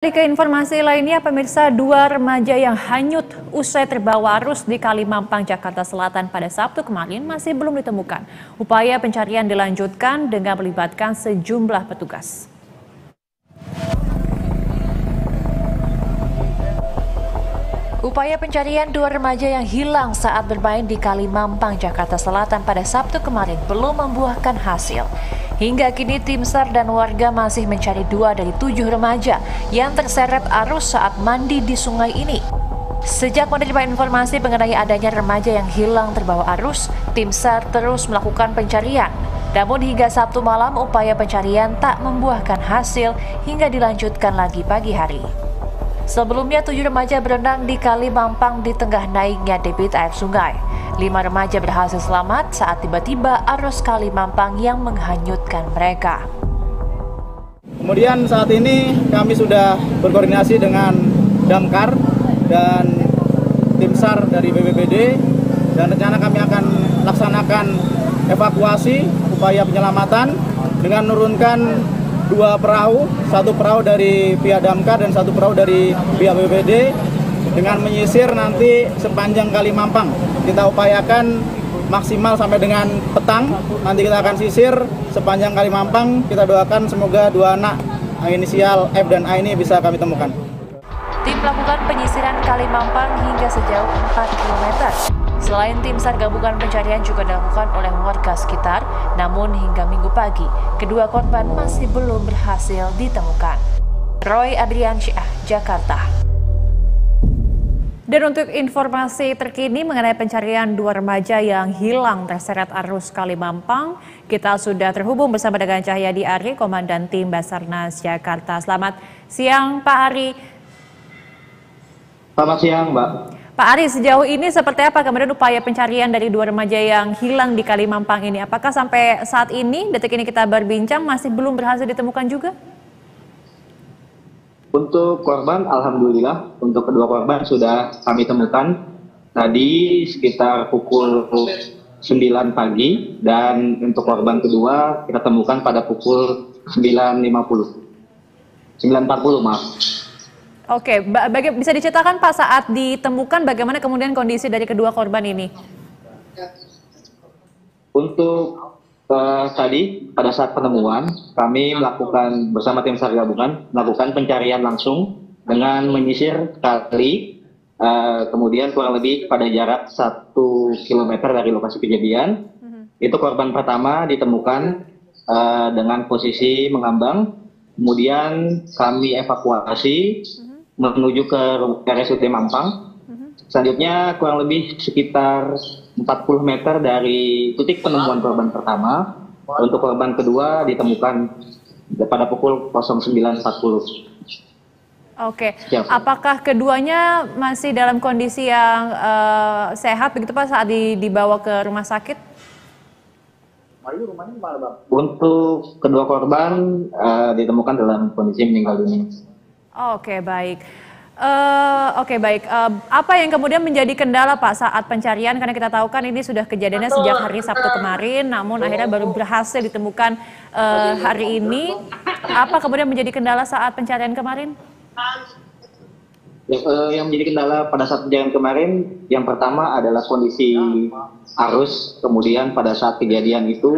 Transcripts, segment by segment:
Ke informasi lainnya, pemirsa, dua remaja yang hanyut usai terbawa arus di Kali Mampang, Jakarta Selatan pada Sabtu kemarin masih belum ditemukan. Upaya pencarian dilanjutkan dengan melibatkan sejumlah petugas. Upaya pencarian dua remaja yang hilang saat bermain di Kali Mampang, Jakarta Selatan pada Sabtu kemarin belum membuahkan hasil. Hingga kini tim SAR dan warga masih mencari 2 dari 7 remaja yang terseret arus saat mandi di sungai ini. Sejak menerima informasi mengenai adanya remaja yang hilang terbawa arus, tim SAR terus melakukan pencarian. Namun hingga Sabtu malam upaya pencarian tak membuahkan hasil hingga dilanjutkan lagi pagi hari. Sebelumnya 7 remaja berenang di Kali Mampang di tengah naiknya debit air sungai. 5 remaja berhasil selamat saat tiba-tiba arus Kali Mampang yang menghanyutkan mereka. Kemudian saat ini kami sudah berkoordinasi dengan Damkar dan tim SAR dari BPBD, dan rencana kami akan laksanakan evakuasi upaya penyelamatan dengan menurunkan 2 perahu, 1 perahu dari pihak Damkar dan 1 perahu dari pihak BPBD dengan menyisir nanti sepanjang Kali Mampang. Kita upayakan maksimal sampai dengan petang, nanti kita akan sisir sepanjang Kali Mampang. Kita doakan semoga 2 anak inisial F dan A ini bisa kami temukan. Tim melakukan penyisiran Kali Mampang hingga sejauh 4 km. Selain tim SAR, gabungan pencarian juga dilakukan oleh warga sekitar, namun hingga Minggu pagi, kedua korban masih belum berhasil ditemukan. Roy Adriansyah, Jakarta. Dan untuk informasi terkini mengenai pencarian 2 remaja yang hilang terseret arus Kali Mampang, kita sudah terhubung bersama dengan Cahyadi Ari, Komandan Tim Basarnas Jakarta. Selamat siang, Pak Ari. Selamat siang, Mbak. Pak Ari, sejauh ini seperti apa kemudian upaya pencarian dari 2 remaja yang hilang di Kali Mampang ini? Apakah sampai saat ini, detik ini kita berbincang, masih belum berhasil ditemukan juga? Untuk korban, alhamdulillah, untuk kedua korban sudah kami temukan tadi sekitar pukul 9 pagi, dan untuk korban kedua kita temukan pada pukul 9.40, maaf. Oke, bisa diceritakan Pak saat ditemukan bagaimana kemudian kondisi dari kedua korban ini? Untuk tadi pada saat penemuan kami melakukan bersama tim SAR gabungan melakukan pencarian langsung dengan menyisir kali, kemudian kurang lebih pada jarak 1 km dari lokasi kejadian. Itu korban pertama ditemukan dengan posisi mengambang, kemudian kami evakuasi menuju ke RSUD Mampang. Selanjutnya kurang lebih sekitar 40 meter dari titik penemuan korban pertama, untuk korban kedua ditemukan pada pukul 09.40. Oke, apakah keduanya masih dalam kondisi yang sehat begitu Pak saat dibawa ke rumah sakit? Untuk kedua korban ditemukan dalam kondisi meninggal dunia. Oke, baik. Apa yang kemudian menjadi kendala Pak saat pencarian? Karena kita tahu kan ini sudah kejadiannya sejak hari Sabtu kemarin, namun akhirnya baru berhasil ditemukan hari ini. Apa kemudian menjadi kendala saat pencarian kemarin? Yang menjadi kendala pada saat pencarian kemarin, yang pertama adalah kondisi arus. Kemudian pada saat kejadian itu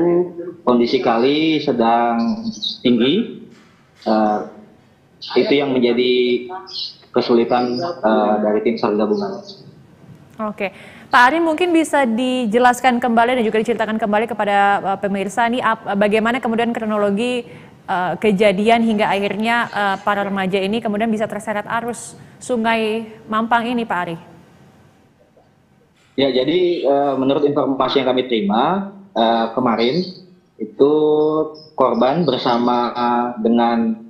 kondisi kali sedang tinggi. Itu yang menjadi kesulitan dari tim SAR gabungan. Oke, Pak Ari mungkin bisa dijelaskan kembali dan juga diceritakan kembali kepada pemirsa nih bagaimana kemudian kronologi kejadian hingga akhirnya para remaja ini kemudian bisa terseret arus Sungai Mampang ini, Pak Ari. Ya, jadi menurut informasi yang kami terima kemarin itu korban bersama dengan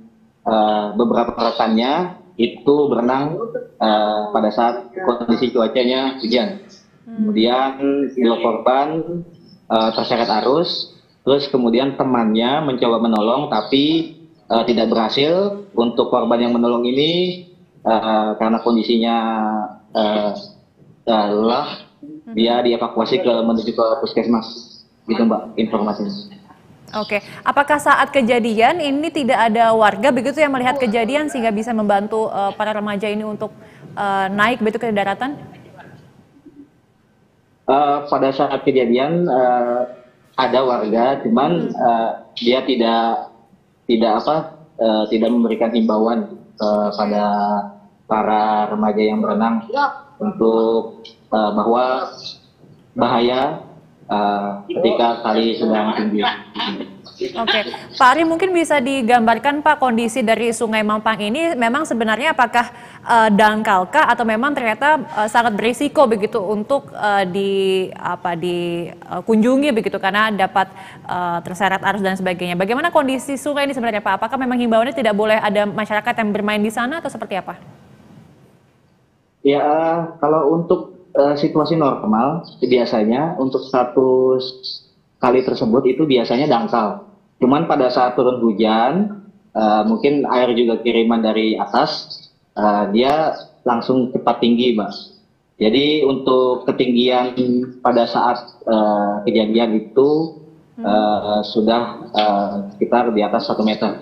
beberapa rekannya itu berenang pada saat kondisi cuacanya hujan. Kemudian dua korban terseret arus, terus kemudian temannya mencoba menolong tapi tidak berhasil. Untuk korban yang menolong ini karena kondisinya lelah, dia dievakuasi menuju ke puskesmas. Gitu Mbak informasinya. Oke, apakah saat kejadian ini tidak ada warga begitu yang melihat kejadian sehingga bisa membantu para remaja ini untuk naik begitu ke daratan? Pada saat kejadian ada warga, cuman dia tidak memberikan himbauan kepada para remaja yang berenang untuk bahwa bahaya ketika kali sedang tinggi. Oke, Pak Ari mungkin bisa digambarkan Pak kondisi dari Sungai Mampang ini memang sebenarnya apakah dangkalkah atau memang ternyata sangat berisiko begitu untuk dikunjungi begitu karena dapat terseret arus dan sebagainya. Bagaimana kondisi sungai ini sebenarnya Pak? Apakah memang himbauannya tidak boleh ada masyarakat yang bermain di sana atau seperti apa? Ya, kalau untuk situasi normal biasanya untuk status kali tersebut itu biasanya dangkal. Cuman pada saat turun hujan, mungkin air juga kiriman dari atas, dia langsung cepat tinggi, Mbak. Jadi untuk ketinggian pada saat kejadian itu sudah sekitar di atas 1 meter.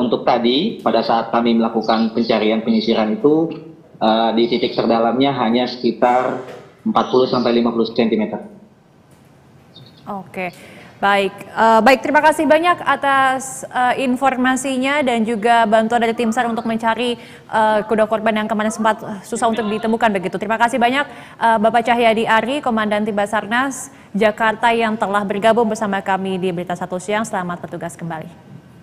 Untuk tadi pada saat kami melakukan pencarian penyisiran itu di titik terdalamnya hanya sekitar 40-50 cm. Oke, baik. Baik, terima kasih banyak atas informasinya dan juga bantuan dari tim SAR untuk mencari kedua korban yang kemarin sempat susah untuk ditemukan begitu. Terima kasih banyak Bapak Cahyadi Ari, Komandan Tim Basarnas Jakarta yang telah bergabung bersama kami di Berita Satu Siang. Selamat bertugas kembali.